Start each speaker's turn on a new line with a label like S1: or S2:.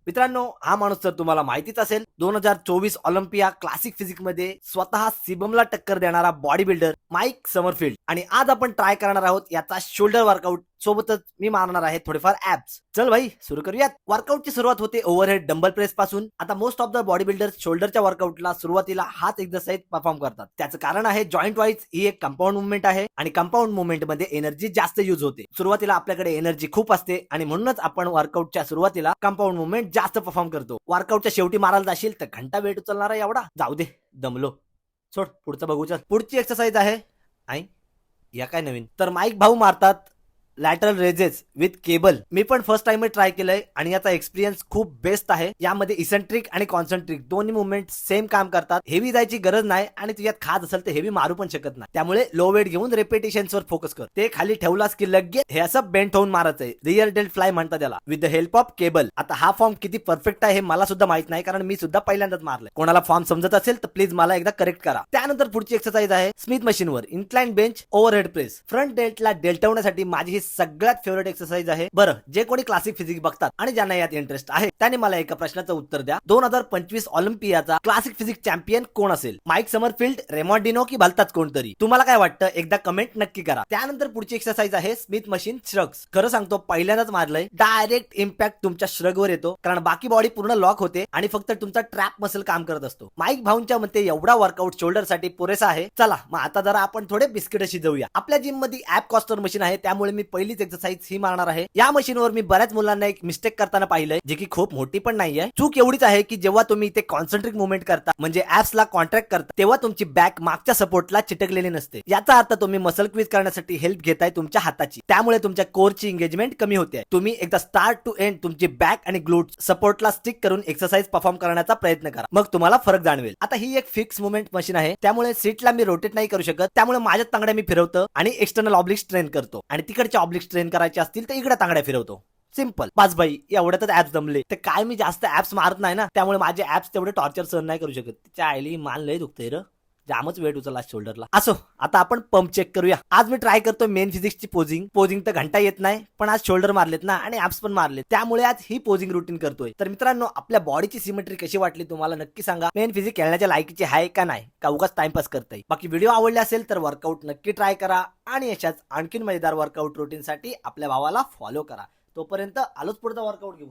S1: मित्रांनो, हा माणूस तर तुम्हाला माहितीच असेल, 2024 ऑलिम्पिया क्लासिक फिजिक्स मध्ये स्वतः सिबमला टक्कर देणारा बॉडी बिल्डर माईक समरफिल्ड. आणि आज आपण ट्राय करणार आहोत याचा शोल्डर वर्कआउट, सोबतच मी मारणार आहे थोडेफार ऍप्स. चल भाई सुरू करूयात. वर्कआउटची सुरुवात होते ओव्हरहेड डंबल प्रेस पासून. आता most of the bodybuilder शोल्डरच्या वर्कआउटला सुरुवातीला हाच एक्सरसाइज परफॉर्म करतात. त्याचं कारण आहे जॉईंट वाईज ही एक कंपाऊंड मुवमेंट आहे आणि कंपाऊंड मुवमेंट मध्ये एनर्जी जास्त यूज होते. सुरुवातीला आपल्याकडे एनर्जी खूप असते आणि म्हणूनच आपण वर्कआउटच्या सुरुवातीला कंपाऊंड मुवमेंट जास्त परफॉर्म करतो. वर्कआउटच्या शेवटी मारायला जाशील तर घंटा वेट उचलणार आहे एवढा, जाऊ दे, दमलो, सोड, पुढचं बघू. चल, पुढची एक्सरसाइज आहे आई या काय नवीन तर माईक भाऊ मारतात लॅटरल रेजेस विथ केबल. मी पण फर्स्ट टाइम ट्राय केलंय आणि याचा एक्सपिरियन्स खूप बेस्ट आहे. यामध्ये इसेंट्रिक आणि कॉन्सन्ट्रिक दोन्ही मुवमेंट सेम काम करतात. हेवी जायची गरज नाही आणि तुझ्यात खाज असेल तर हेवी मारू पण शकत नाही. त्यामुळे लो वेट घेऊन रेपिटेशन्स वर फोकस कर. ते खाली ठेवलास की लगेच हे असं बेंट होऊन मारायचंय. रिअर डेल्ट फ्लाय म्हणतात त्याला, with the help of cable. आता हा फॉर्म किती परफेक्ट आहे हे मला सुद्धा माहित नाही, कारण मी सुद्धा पहिल्यांदाच मारलंय. कोणाला फॉर्म समजत असेल तर प्लीज मला एकदा करेक्ट करा. त्यानंतर पुढची एक्सरसाइज आहे स्मिथ मशीनवर incline bench overhead press. Front डेल्टला डेल्टवण्यासाठी माझी ही सगळ्यात फेवरेट एक्सरसाइज आहे. बरं, जे कोणी क्लासिक फिजिक्स बघतात आणि ज्यांना यात इंटरेस्ट आहे त्याने मला एका प्रश्नाचं उत्तर द्या. 2025 ऑलिम्पियाचा क्लासिक फिजिक्स चॅम्पियन कोण असेल? माईक समरफिल्ड, रेमॉन्डिनो की भलताच कोणतरी? तुम्हाला काय वाटतं एकदा कमेंट नक्की करा. त्यानंतर पुढची एक्सरसाइज आहे स्मिथ मशीन श्रग्स. खरं सांगतो पहिल्यांदाच मारलंय. डायरेक्ट इम्पॅक्ट तुमच्या श्रगवर येतो, कारण बाकी बॉडी पूर्ण लॉक होते आणि फक्त तुमचा ट्रॅप मसल काम करत असतो. माईक भाऊंच्या मते एवढा वर्कआउट शोल्डर साठी पुरेसा आहे. चला मग आता जरा आपण थोडे बिस्किटशी जाऊया. आपल्या जिम मध्ये ऍप कॉस्टर मशीन आहे, त्यामुळे मी पहिलीच एक्सरसाइज ही मारणार आहे. या मशीनवर मी बऱ्याच मुलांना एक मिस्टेक करताना पाहिलंय, जी की खूप मोठी पण नाहीये. चूक एवढीच आहे की जेव्हा तुम्ही इथे कॉन्सन्ट्रिक मुवमेंट करता, म्हणजे ऍप्सला कॉन्ट्रॅक्ट करता, तेव्हा तुमची बॅक मागच्या सपोर्टला चिटकलेली नसते. याचा अर्थ तुम्ही मसल क्विज करण्यासाठी हेल्प घेताय तुमच्या हाताची, त्यामुळे तुमच्या कोरची एंगेजमेंट कमी होते. तुम्ही एकदा स्टार्ट टू एंड तुमची बॅक आणि ग्लूट सपोर्टला स्टिक करून एक्सरसाइज परफॉर्म करण्याचा प्रयत्न करा, मग तुम्हाला फरक जाणवेल. आता ही एक फिक्स मुवमेंट मशीन आहे, त्यामुळे सीटला मी रोटेट नाही करू शकत. त्यामुळे माझ्या तांगड्या मी फिरवतो आणि एक्सटर्नल ऑब्लिक स्ट्रेन करतो, आणि तिकडच्या ऑब्लिक स्ट्रेन करायचे असतील तर इकडे तांगड्या फिरवतो. सिंपल. पाच भाई, एवढ्यातच ऍप्स जमले. तर काय मी जास्त ऍप्स मारत नाही ना, त्यामुळे माझे ऍप्स तेवढे टॉर्चर सहन नाही करू शकत. तिच्या आईली मान लय दुखतंय र, जामच वेट उचलला शोल्डरला. असो, आता आपण पंप चेक करूया. आज मी ट्राय करतो मेन फिजिक्सची पोजिंग तर घंटा येत नाही, पण आज शोल्डर मारलेत ना आणि ऍप्स पण मारलेत, त्यामुळे आज ही पोजिंग रुटीन करतोय. तर मित्रांनो, आपल्या बॉडीची सिमेट्री कशी वाटली तुम्हाला नक्की सांगा. मेन फिजिक्स खेळण्याच्या लायकीची आहे का नाही, का उगाच टाइमपास करताय. बाकी व्हिडिओ आवडले असेल तर वर्कआउट नक्की ट्राय करा आणि अशाच आणखीन मजेदार वर्कआउट रुटीन साठी आपल्या भावाला फॉलो करा. तोपर्यंत आलोच पुढचा वर्कआउट घेऊ.